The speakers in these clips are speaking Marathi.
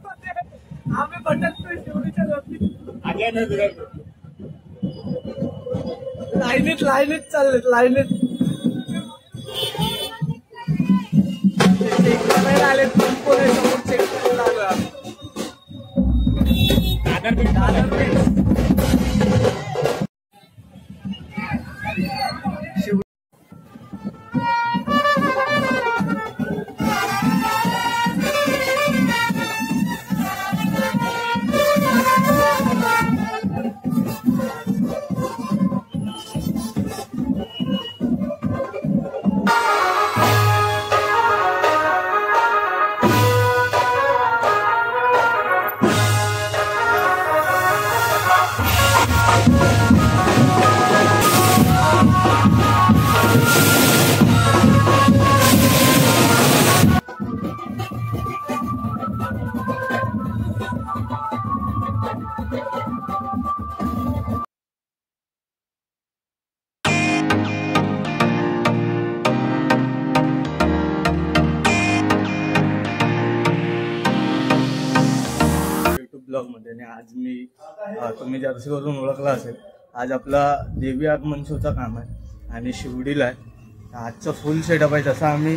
आम्ही भटकतोय शिवडीच्या वरती. लाईनीत लाईनीत चाललेत लाईनीत. चेक करायला आले समोर चेक करायला आलो आम्ही. ब्लॉग मध्ये. आणि आज मी तुम्ही जर्सीवरून ओळखला असेल, आज आपला देवी आगमन शोचा काम आहे आणि शिवडीला आहे. आजचा फुल सेटअप आहे. जसा आम्ही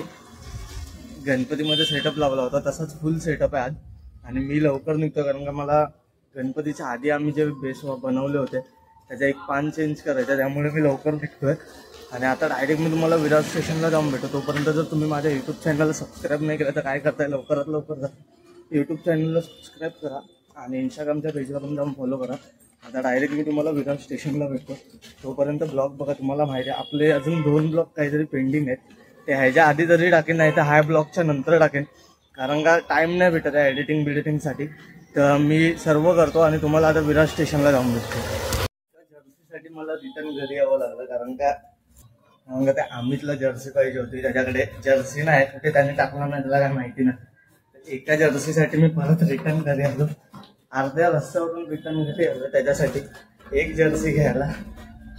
गणपतीमध्ये सेटअप लावला होता तसाच फुल सेटअप आहे आज. आणि मी लवकर निघतो कारण का मला गणपतीच्या आधी आम्ही जे बेस बनवले होते त्याचा एक पान चेंज करायचा, त्यामुळे मी लवकर निघतोय. आणि आता डायरेक्ट मी तुम्हाला विरार स्टेशनला जाऊन भेटतो. तोपर्यंत जर तुम्ही माझ्या यूट्यूब चॅनलला सबस्क्राईब नाही केलं तर काय करताय, लवकरात लवकर जा यूट्यूब चॅनलला सबस्क्राईब करा आणि इंस्टाग्रामच्या पेजला पण जाऊन फॉलो करा. आता डायरेक्ट मी तुम्हाला विरार स्टेशनला भेटतो. तोपर्यंत ब्लॉग बघा. तुम्हाला माहिती आहे आपले अजून 2 ब्लॉग काहीतरी पेंडिंग आहेत, ते ह्याच्या आधी जरी टाकेन नाही तर ह्या ब्लॉगच्या नंतर टाकेन, कारण का टाईम नाही भेटत आहे एडिटिंगसाठी. तर मी सर्व करतो आणि तुम्हाला आता विरार स्टेशनला जाऊन भेटतो. जर्सीसाठी मला रिटर्न घरी यावं लागलं कारण का त्या अमितला जर्सी पाहिजे होती. त्याच्याकडे जर्सी नाही, कुठे त्याने टाकला नाही त्याला काय माहिती नाही. एका जर्सीसाठी मी परत रिटर्न घरी आलो. अर्ध्या रस्त्यावरून रिटर्न घरी आलो त्याच्यासाठी एक जर्सी घ्यायला.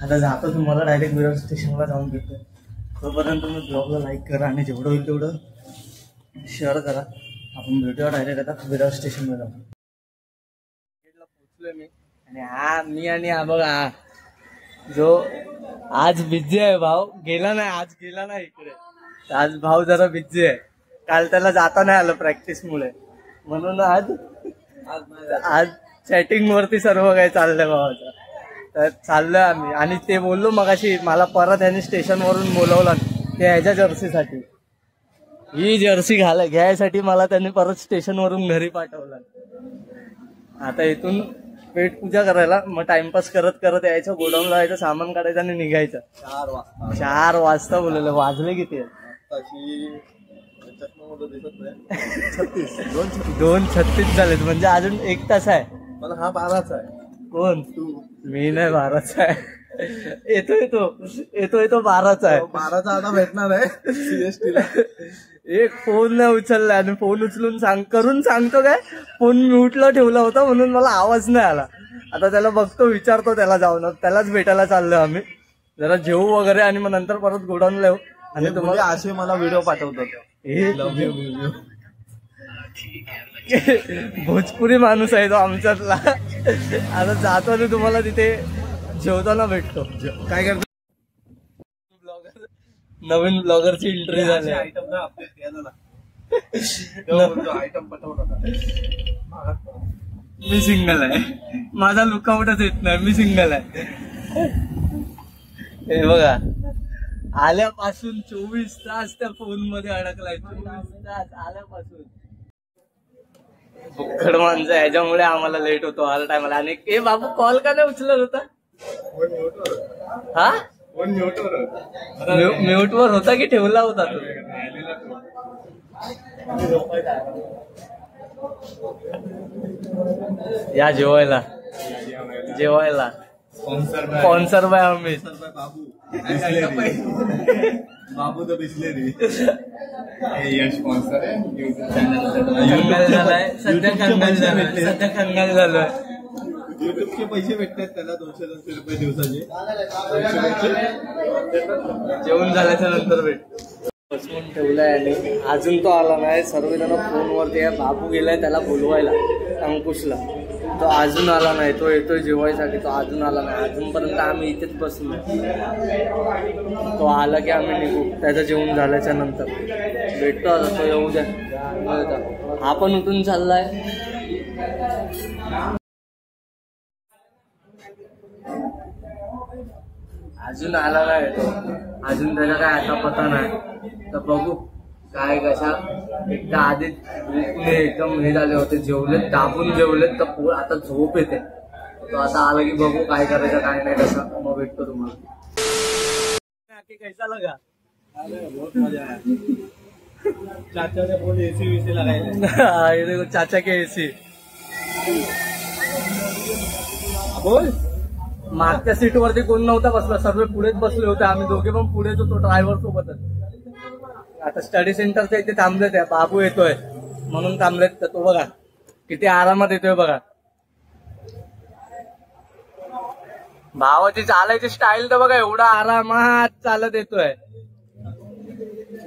आता जातो तुम्हाला डायरेक्ट विरार स्टेशनला जाऊन भेटतो. तोपर्यंत तुम्ही ब्लॉगला लाईक करा आणि जेवढं होईल तेवढं शेअर करा. आपण भेटूया डायरेक्ट आता विरार स्टेशनला जाऊन. पोहोचलोय मी आणि मी आणि बघा जो आज बिझी आहे भाऊ, गेला नाही इकडे. आज भाऊ जरा बिझी आहे. काल त्याला जाता नाही आलं प्रॅक्टिसमुळे, म्हणून आज चॅटिंग वरती सर्व काही चाललंय भावाचं. तर चाललोय आम्ही. आणि ते बोललो मगाशी मला परत ह्याने स्टेशनवरून बोलवलं ते ह्याच्या जर्सीसाठी. ही जर्सी घ्यायसाठी मला त्यांनी परत स्टेशनवरून घरी पाठवलं. आता इथून पेट पूजा करायला, मग टाइमपास करत करत यायचं, गोडाऊनला जायचं, सामान काढायचं आणि निघायचं. 4 वाजता बोलवलं. वाजले किती? 2:36 झालेत. म्हणजे अजून 1 तास आहे. मला हा 12चा आहे. कोण तू? मी नाही 12चा आहे. येतो 12चा आहे. 12चा आता भेटणार आहे सीएसटीला. एक फोन नाही उचलला आणि फोन उचलून करून सांगतो काय, फोन म्यूटला ठेवला होता म्हणून मला आवाज नाही आला. आता त्याला बघतो, विचारतो त्याला जाऊन. त्यालाच भेटायला चाललोय आम्ही. जरा जेवू वगैरे आणि मग नंतर परत गोडाऊनला येऊ. आणि तुम्हाला असे मला व्हिडिओ पाठवतात, भोजपुरी माणूस आहे तो आमच्यातला. आता जातो आणि तुम्हाला तिथे जेवताना भेटतो. काय करतो? नवीन ब्लॉगरची एंट्री झाली. मी सिंगल आहे. माझा लुकआउटच येत नाही. मी सिंगल आहे. हे बघा, आल्यापासून 24 तास त्या फोन मध्ये अडकलाय. 24 तास आल्यापासून. बुक्कड माणसं ह्याच्यामुळे आम्हाला लेट होतो हर टायमाला. आणि ए बाबू कॉल का नाही उचलत होता? हा म्यूटवर होता की ठेवला होता तो? या जेवायला sponsor by Amit Babu the Bisleri. Sponsor आहे. कंगाल झालाय सध्या. कंगाल झालोय. युट्यूबचे पैसे भेटतात त्याला 200 रुपये दिवसाचे. जेवण झाल्याच्या नंतर भेट. बसवून ठेवलाय आणि अजून तो आला नाही. सर्वजण फोनवरती आहे. बाबू गेलाय त्याला बोलवायला अंकुशला. तो अजून आला नाही. तो येतोय जेवायसाठी. तो अजून आला नाही. अजूनपर्यंत आम्ही इथेच बसलो. तो आला की आम्ही निघू. त्याचं जेवण झाल्याच्या नंतर भेटतो. आता तो येऊ द्या. हा पण उठून चाललाय. अजून आला नाही तो. अजून त्याचा काय आता पता नाही. तर बघू काय कशा. एकदा आधी एकदम हे झाले होते. जेवलेत दाबून जेवलेत तर आता झोप येते. तो आता आला की बघू काय करायचं काय नाही कसं. मग भेटतो तुम्हाला. कैसा लगा? बहुत मजा आया. चाचा ने बोले एसी वेसी लगाए. देखो चाचा के एसी. बोल. मागच्या सीट वरती कोण नव्हता बसला. सर्व पुढेच बसले होते. आम्ही दोघे पण पुढेच होतो ड्रायव्हर सोबतच. आता स्टडी सेंटरच्या इथे थांबलेत. बाबू येतोय म्हणून थांबलेत. तर तो बघा किती आरामात येतोय बघा. भावाची चालायची स्टाईल तर बघा. एवढा आरामात चालत येतोय.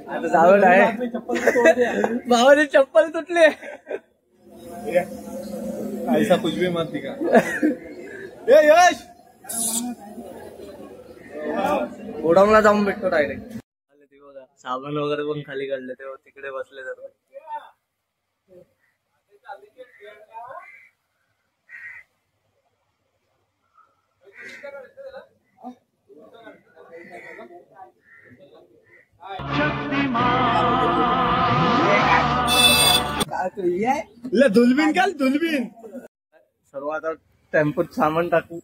आता जावं आहे. भावाची चप्पल तुटली. ऐसा कुछ भी मत दिखा. ए यश गोडाऊनला जाऊन भेटतो डायरेक्ट. बघा साबण वगैरे पण खाली काढले. तेव्हा तिकडे बसले जातात. दुलबीन काल दुलबीन. सर्व आता टेम्पोत सामान टाकू.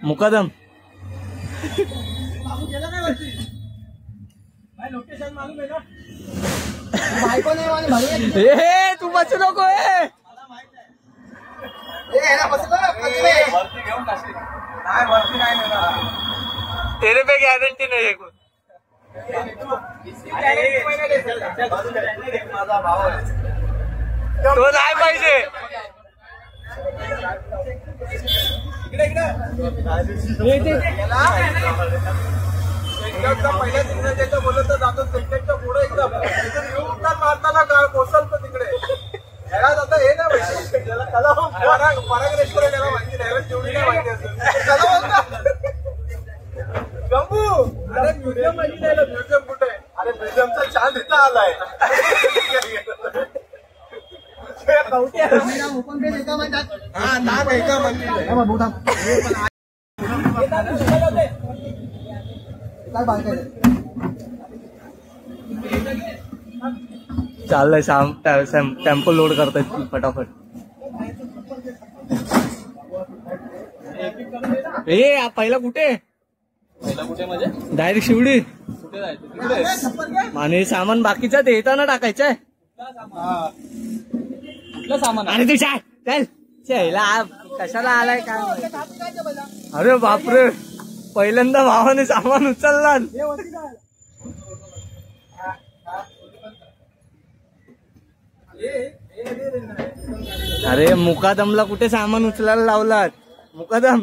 मुकादम लोकेशन मालूम आहे ना. तू बसू नको. तेरे पे गॅरंटी नाही. माझा भाव आहे. तो नाही पाहिजे. पहिल्या तिकडे बोलत जातो. क्रिकेटच्या पुढे एकदम मारताना कोसलतो तिकडे. आता हे ना पराग रेस्टॉरंट याला माहिती नाही. जेवढी नाही माहिती असेल. गंबू अरे म्युझियम माहिती नाही. म्युझियम कुठे? अरे म्युझियमचा चांद इथं आलाय. हा नाम आहे का चाललंय. टेम्पो लोड करतायत फटाफट. पहिला कुठे म्हणजे डायरेक्ट शिवडी. कुठे जायचं आणि सामान बाकीचं ते येताना टाकायचंय. कुठलं सामान? आणि तू चल कशाला आलाय काय. अरे बापरे. पहिल्यांदा भावाने सामान उचलला. अरे मुकादमला कुठे सामान उचलायला लावलात. मुकादम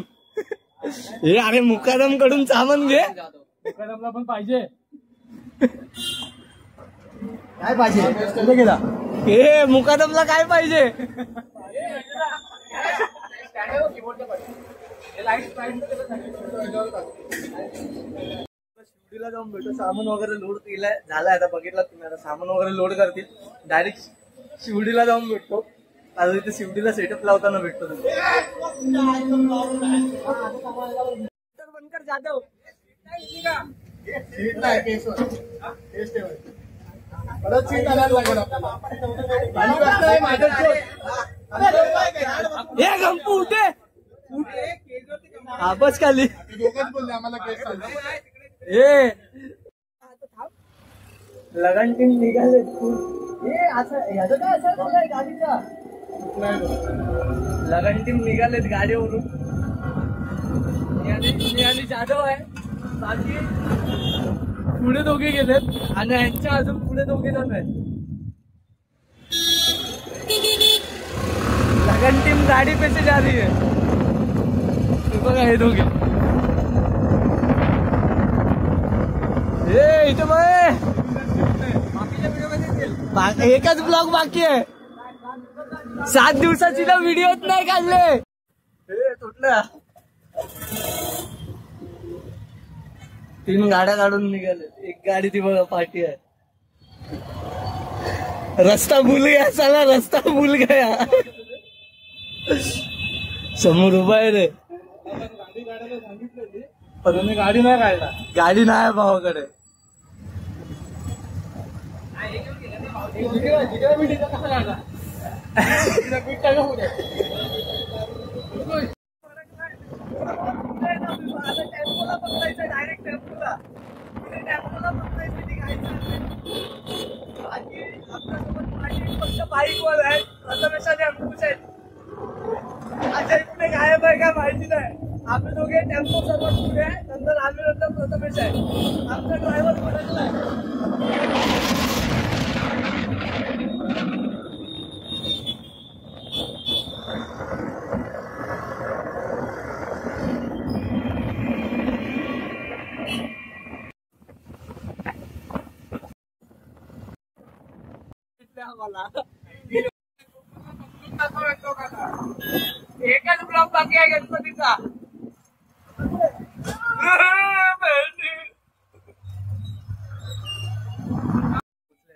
अरे मुकादम कडून सामान घे. मुकादमला पण पाहिजे. काय पाहिजे? कुठे गेला? मुकादमला काय पाहिजे? शिवडीला जाऊन भेटू. सामान वगैरे लोड केलाय. झालाय आता. बघितलं तुम्ही. आता सामान वगैरे लोड करतील. डायरेक्ट शिवडीला जाऊन भेटतो. आता इथे शिवडीला सेटअप लावताना भेटतो. बनकर जाधव गंपू उठे. बस खाली. लगन टीम निघाले. ह्याचं काय असं गाडीचा लगन टीम निघालेत गाडीवरून. आणि जाधव आहे. बाकी पुढे दोघे गेलेत आणि यांच्या अजून पुढे दोघे जण आहेत. लगन टीम गाडी पैसे जा रही है. बघा हे दोघे. इथे बघ एकच ब्लॉग बाकी आहे 7 दिवसाची ना व्हिडिओच नाही काढले तुटलं 3 गाड्या काढून निघाले एक गाडी ती बघा पार्टी आहे रस्ता भूल गया साला रस्ता भूल गया समोर उभा आहे रे गाडी नाही काढला गाडी नाही भावाकडे डायरेक्ट टेम्पोला बाईकवर आहे प्रथमेशाने अंकुश आहेत अच्छा इकडे गायब आहे काय माहिती नाही आम्ही दोघे टेम्पो सर्वात पुढे आहे नंतर आम्ही नंतर प्रथमेश आहे आमचा ड्रायव्हर पडकला आहे एकच ब्लॉक बाकी आहे गणपतीचा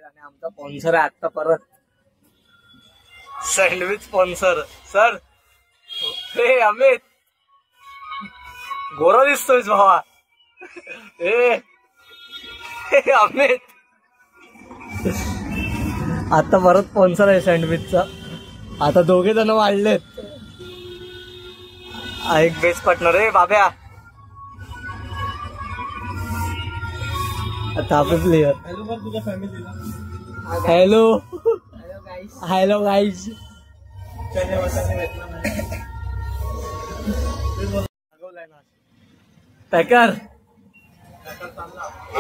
आणि आमचा स्पॉन्सर आहे आता परत सँडविच स्पॉन्सर सर हे अमित गोरा दिसतोय भावा हे अमित आता परत स्पॉन्सर आहे सँडविचचा आता 2 जण वाढलेत एक बेस्ट पार्टनर आहे बाब्या आता आपले प्लेयर तुझ्या फॅमिलीला हॅलो हॅलो गाईज पॅकर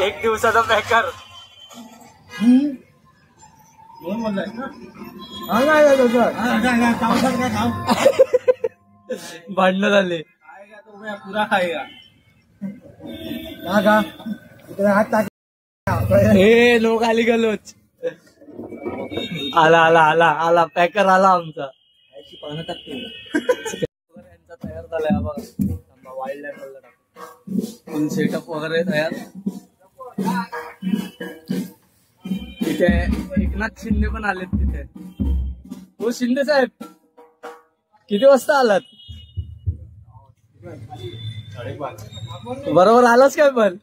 1 दिवसाचा पॅकर भांडण झाले पुरा खाएगा हे लोक आली गलोच आला आला आला आला पॅकर आला आमचा पानं टाकते यांचा तयार झालाय बघा वाईल्ड लाईफ फुल सेटअप वगैरे तयार तिथे एकनाथ शिंदे पण आलेत तिथे हो शिंदे साहेब किती वाजता आलात बरोबर आलाच काय पण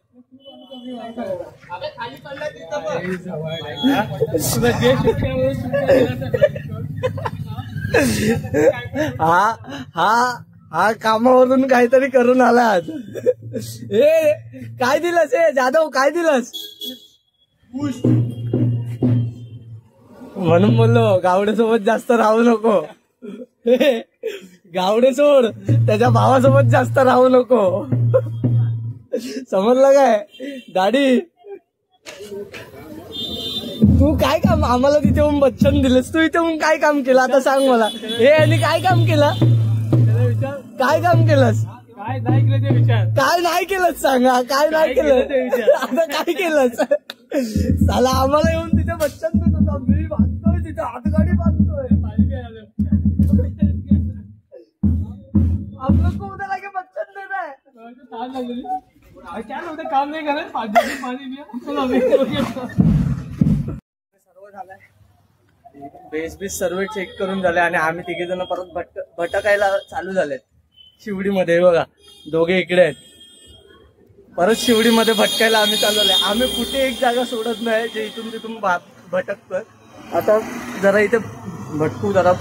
हा कामावरून काहीतरी करून आला आज ए काय दिलंस ए जाधव काय दिलंस म्हणून बोललो गावड्यासोबत जास्त राहू नको गावडे सोड त्याच्या भावासोबत जास्त राहू नको समजलं काय दाढी तू काय काम आम्हाला तिथे येऊन बच्चन दिलंस तू इथे येऊन काय काम केलं आता सांग मला हे आणि काय काम केलं काय काम केलंस काय नाही केलं ते विचार काय नाही केलंस सांगा काय नाही केलं आता काय केलंस साला आम्हाला येऊन तिथे बच्चन देत होता मी बांधतोय तिथे हातगाडी बांधतोय आप लोग को उधर आके बच्चन देना है क्या होतं काम नाही करत पाणी सर्व झालंय बेस बीस सर्व चेक करून झाले आणि आम्ही 3 जण परत भटकायला चालू झाले शिवडीमध्ये बघा 2 इकडे आहेत परत शिवडीमध्ये भटकायला आम्ही चालू झाले आम्ही कुठे एक जागा सोडत नाही जे इथून तिथून भटकतोय आता जरा इथे भटकू जरा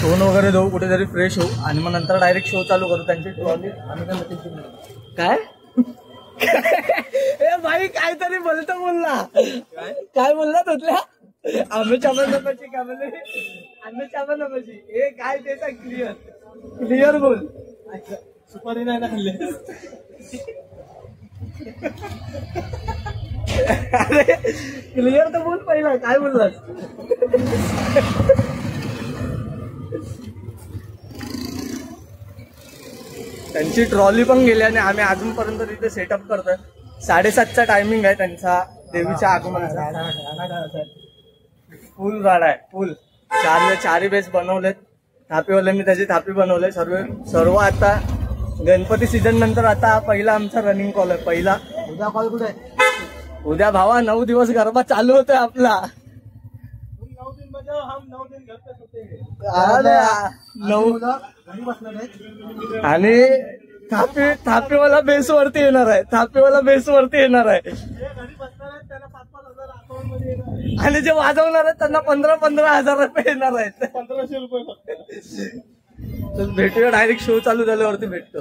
फोन वगैरे देऊ कुठेतरी फ्रेश होऊ आणि मग नंतर डायरेक्ट शो चालू करू त्यांची ट्रॉली काय ए भाई काहीतरी बोलतो बोलला काय बोलला तुझल्या आम्ही चाबा काय बोलले आम्ही चाबा हे काय ते सांग क्लिअर बोल सुपारी नाही ना खाल्ले अरे क्लिअर तर बोल पहिला काय बोललास त्यांची ट्रॉली पण गेली आणि आम्ही अजूनपर्यंत तिथे सेटअप करतोय 7:30चा टायमिंग आहे त्यांचा देवीच्या आगमनाचा. फुल राडा आहे फुल. चारही बेस बनवलेत. थापीवाल्यांनी त्याची थापी बनवले. सर्व आता गणपती सीझन नंतर आता पहिला आमचा रनिंग कॉल आहे. पहिला उद्या कॉल कुठे उद्या भावा 9 दिवस गरबा चालू होतोय आपला. 9 दिन बजाव हम 9 दिन घर पे सुतेंगे. 9 आणि थापीवाला बेसवरती येणार आहे. थापीवाला बेसवरती येणार आहे. घरी बसणार आहेत त्यांना 5,000 अकाउंट मध्ये येणार. आणि जे वाजवणार आहेत त्यांना 15,000 रुपये येणार आहेत. 1,500 रुपये फक्त. तर भेटूया डायरेक्ट शो चालू झाल्यावरती भेटतो.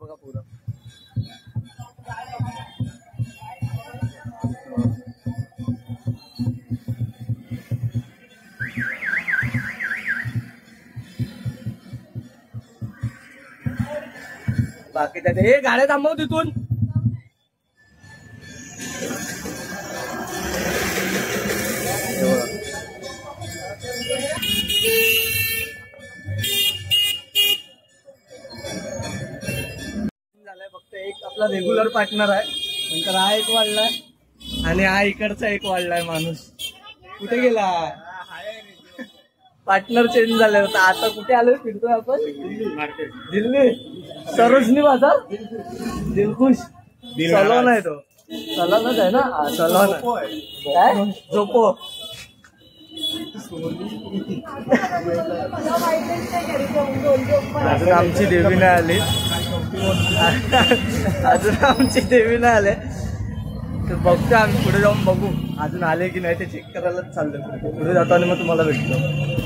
बघा पुरा बाकी त्यात हे गाड्या थांबव तिथून. झालाय फक्त एक आपला रेग्युलर पार्टनर आहे. नंतर हा एक वाढलाय आणि हा इकडचा एक वाढलाय माणूस. कुठे गेला पार्टनर चेंज झाले होता. आता कुठे आलोय फिरतोय आपण. दिल्ली सरोजनी बाजार दिलखुश सलॉन आहे. तो सलॉनच आहे ना. सलॉन काय झोपो. अजून आमची देवी नाही आली. अजून आमची देवी नाही आले. तर बघतो आम्ही पुढे जाऊन बघू अजून आले की नाही ते चेक करायलाच चाललं. पुढे जातो आणि मग तुम्हाला भेटतो.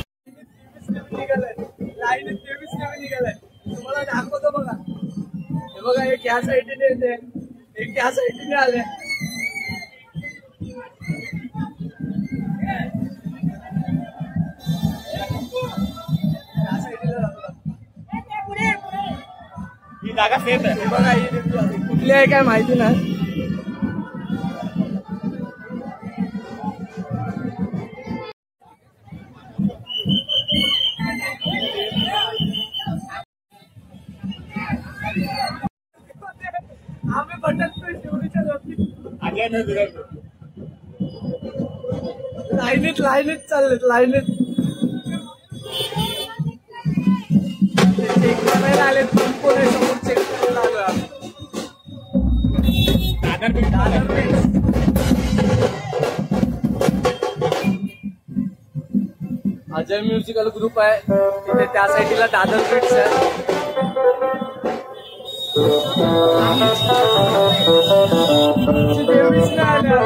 निघालाय लाईन 23 निघालाय. तुम्हाला दाखवतो बघा. हे बघा एक या साईडने येते एक या साईडने आले. ही जागा सेफ आहे. बघा ही कुठली आहे काय माहिती नाही. आम्ही भटकतोय शिवडीच्या लाईनीत चाललेत. लाईनीत चेक करायला आले. कोण आहे समोर चेक करायला आलो आम्ही. अजय म्युझिकल ग्रुप आहे तिथे त्या साईडला दादर बीट्स आहे. देवीच नाही आल्या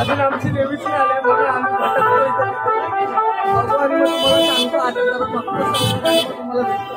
अजून. आमची देवीच नाही आल्या म्हणून आम्ही भटकतो इथं. तुम्हाला सांगतो आता जरा तुम्हाला भेटतो.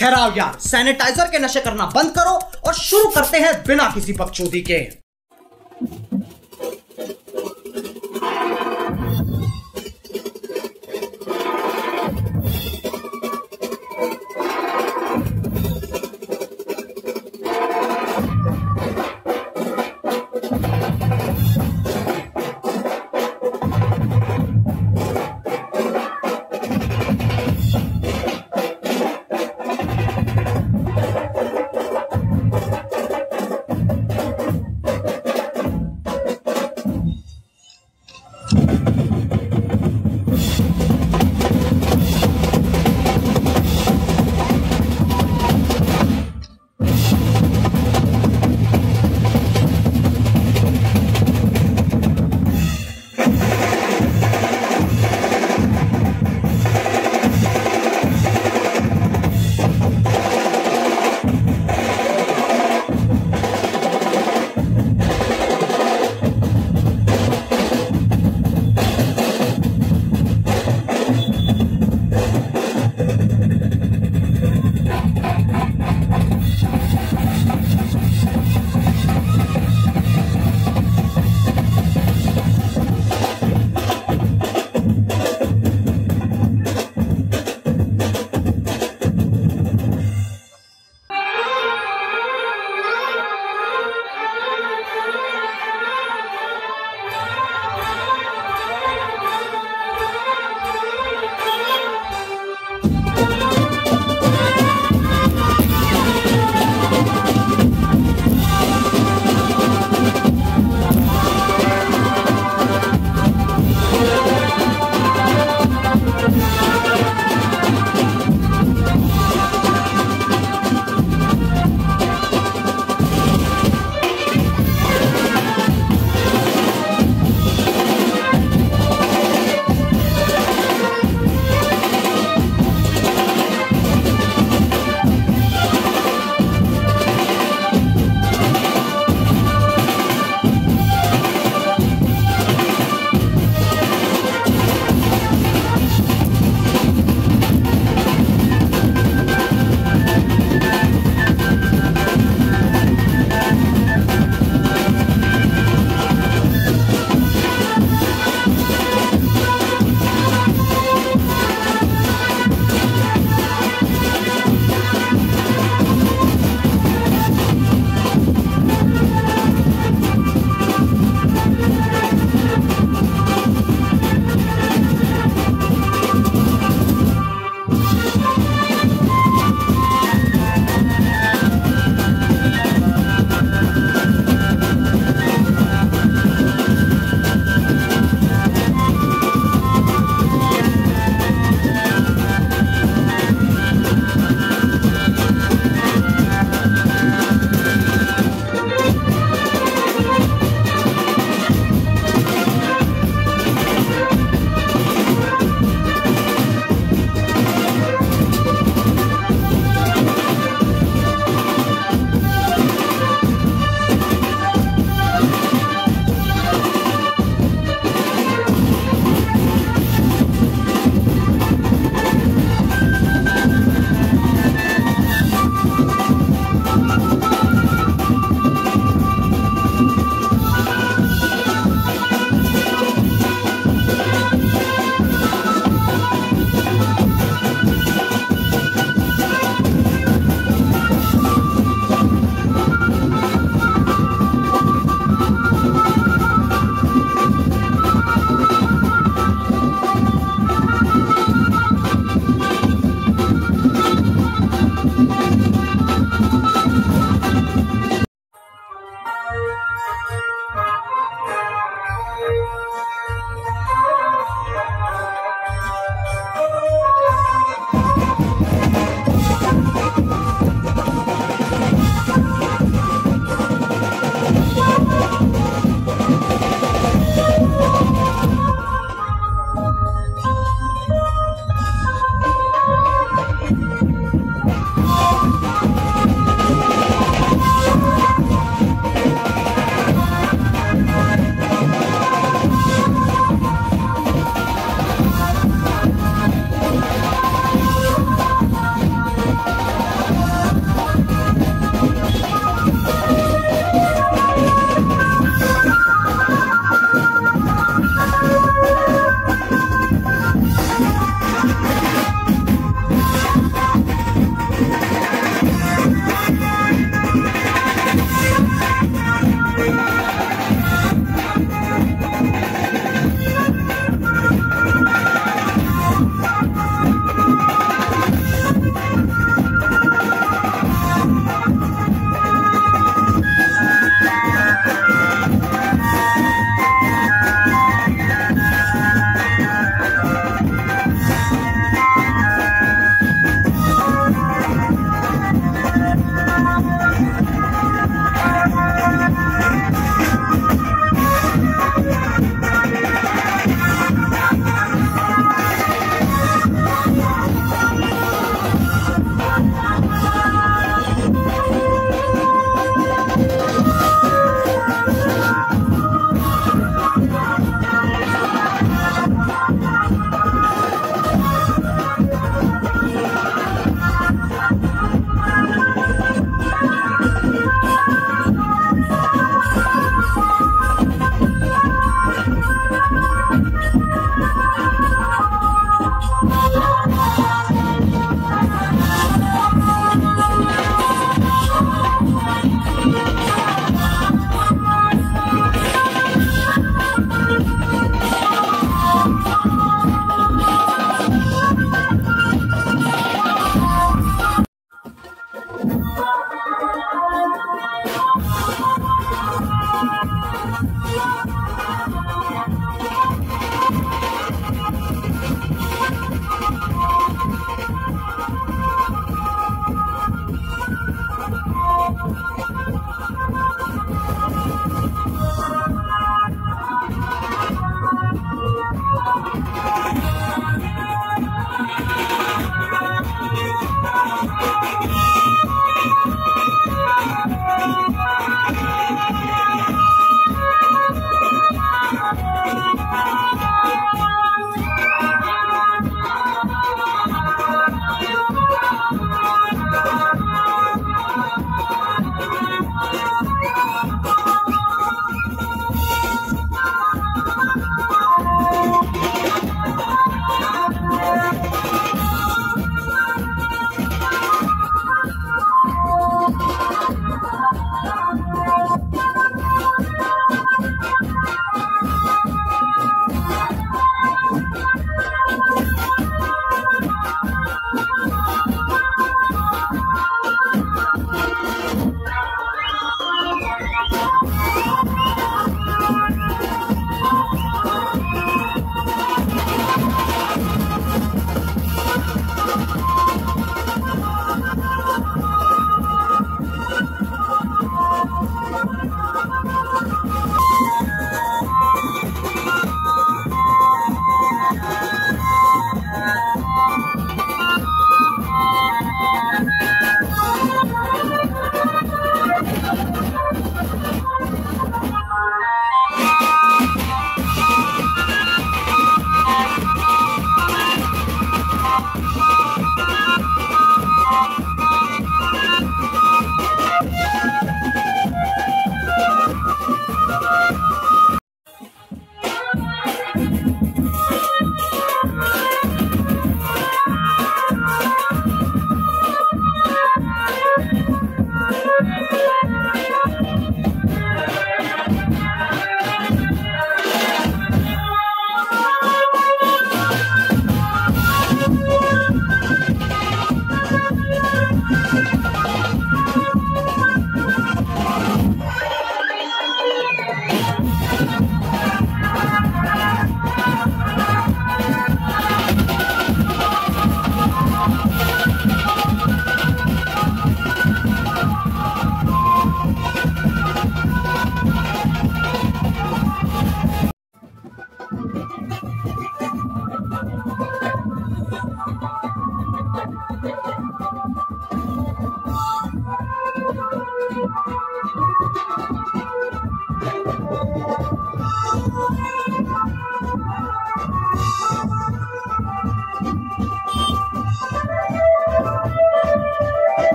खैर आओ यार, सैनिटाइजर के नशे करना बंद करो और शुरू करते हैं बिना किसी बकचोदी के।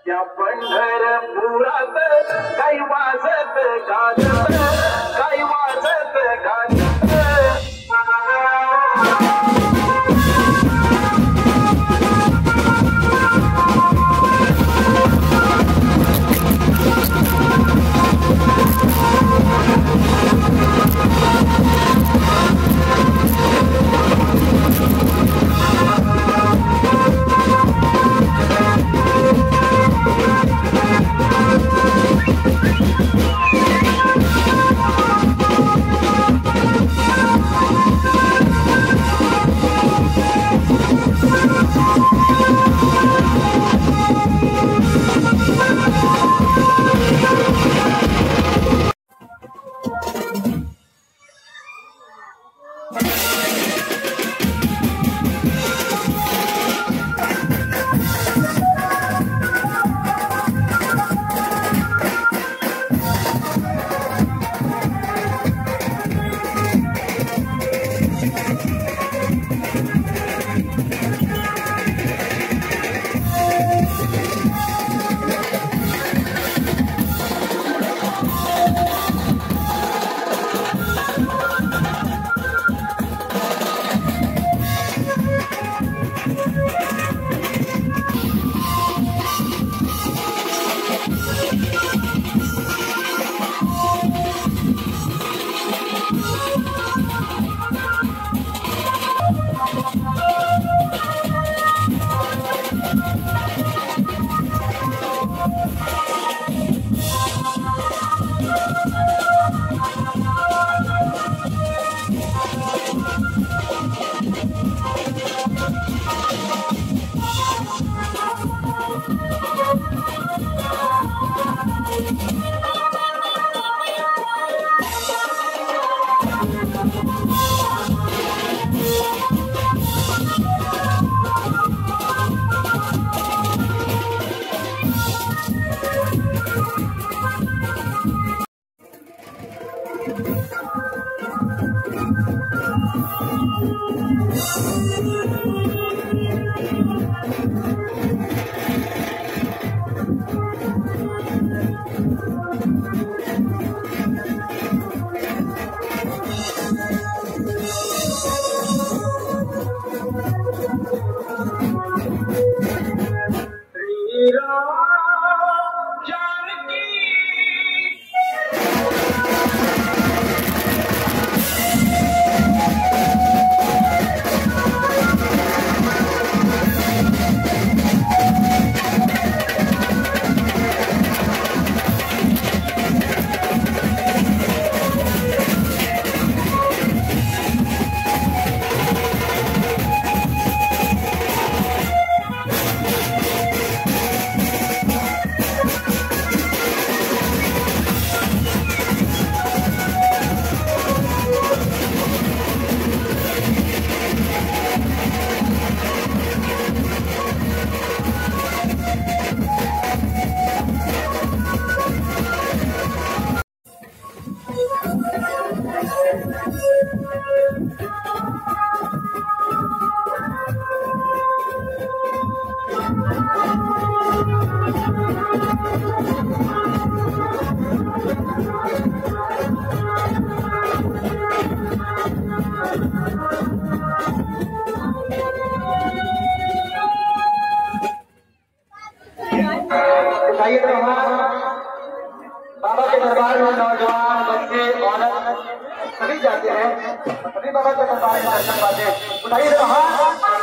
त्या पंढरपुरात काही वाजत गाजत, काही वाजत गाजत. सभी जाते हैं सभी बाबा के दरबार में दर्शन पाते। उठाइए हाथ।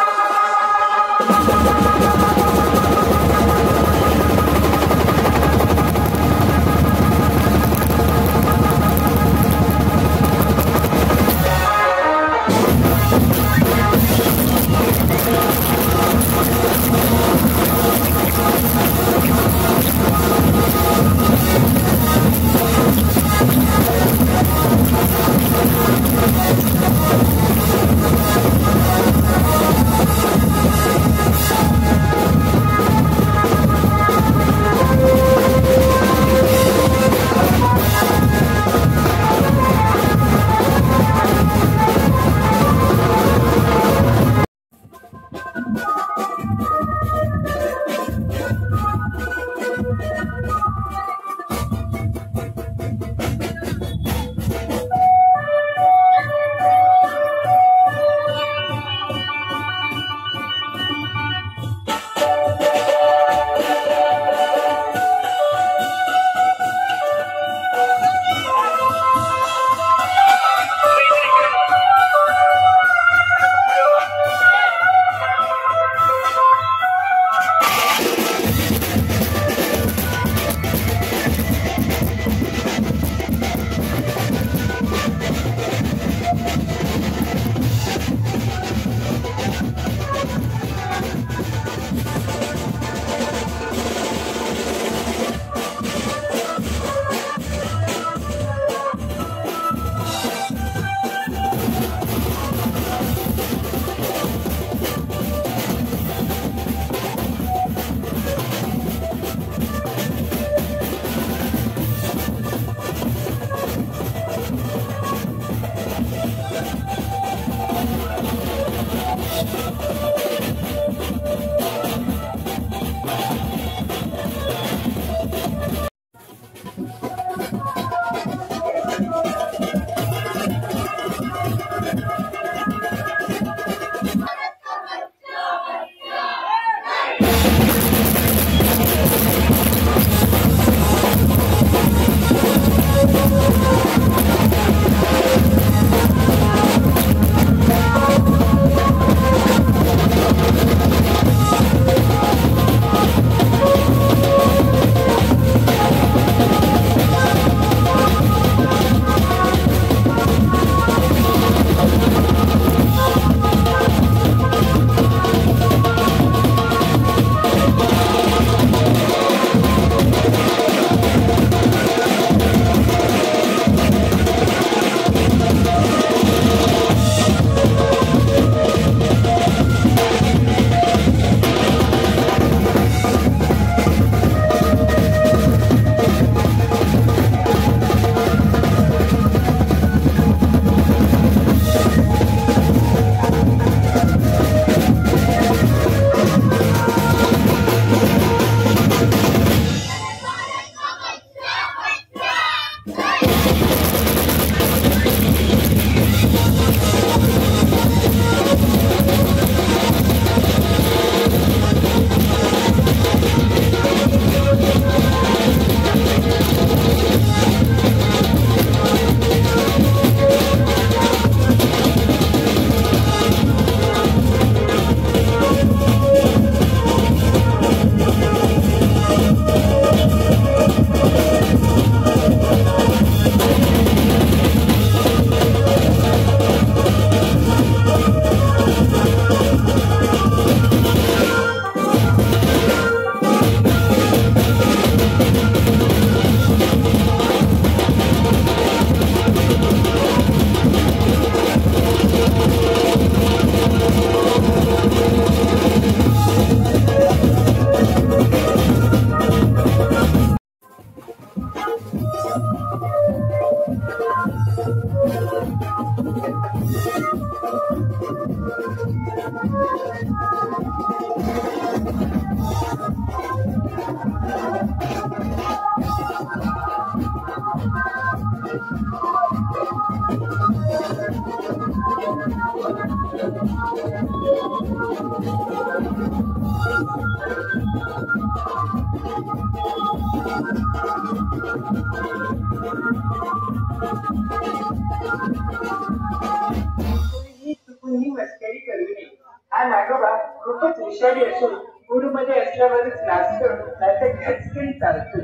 कुणी मस्करी करू नये. हा नागोबा खूपच विषारी असून मूडमध्ये असल्यावरच नाचतो, नाहीतर खचकन चालतो.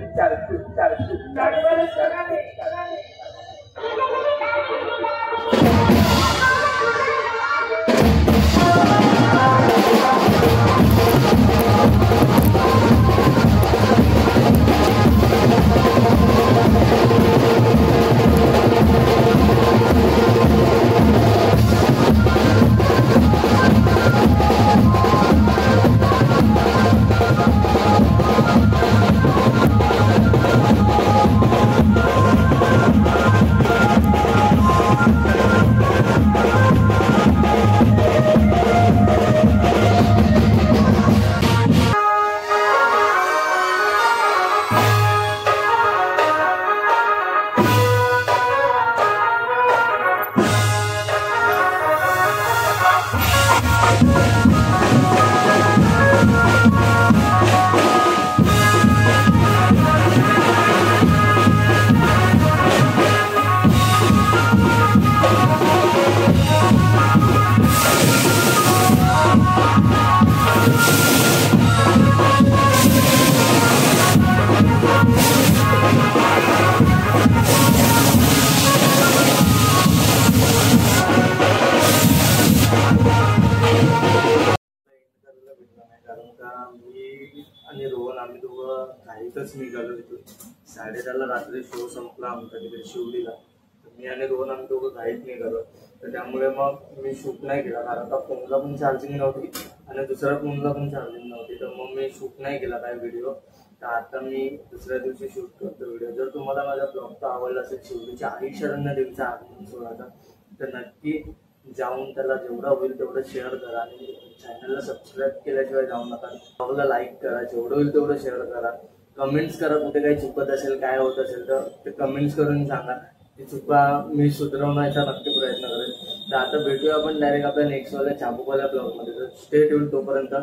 कारण का मी आणि रोहन आम्ही दोघं घाईतच निघालो इथून. 10:30ला रात्री शो संपला आमचा तिकडे शिवडीला. मी आणि रोहन आम्ही दोघं घाईत निघालो, तर त्यामुळे मग मी शूट नाही केला. कारण का फोनला पण चार्जिंग नव्हती आणि दुसऱ्या फोनला पण चार्जिंग नव्हती, तर मग मी शूट नाही केला काय व्हिडिओ. तर आता मी दुसऱ्या दिवशी शूट करतो व्हिडिओ. जर तुम्हाला माझा ब्लॉग आवडला असेल शिवडीच्या आई शरण्य देवीचा आगमन सोहळ्याचा, तर नक्की जाऊन त्याला जेवढं होईल तेवढं शेअर करा आणि चॅनलला सबस्क्राईब केल्याशिवाय जाऊ नका. ब्लॉगला लाईक करा, जेवढं होईल तेवढं शेअर करा. कमेंट्स करा, कुठे काही चुकत असेल काय होत असेल तर ते कमेंट्स करून सांगा. ती चुका मी सुधारवण्याचा नक्की प्रयत्न करेन. तर आता भेटूया आपण डायरेक्ट आपल्या नेक्स्टवाल्या चाबूकवाल्या ब्लॉगमध्ये. तर स्टे ट्यून. तोपर्यंत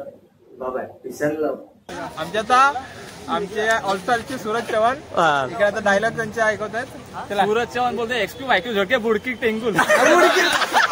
बाय, पीस अँड लव्ह. आमचे ऑलस्टारचे सूरज चव्हाण इकडे आता डायलॉग त्यांचे ऐकवत आहेत. सूरज चव्हाण बोलते एक्सक्यू वायक्यू झटके बुडकी टेंगुल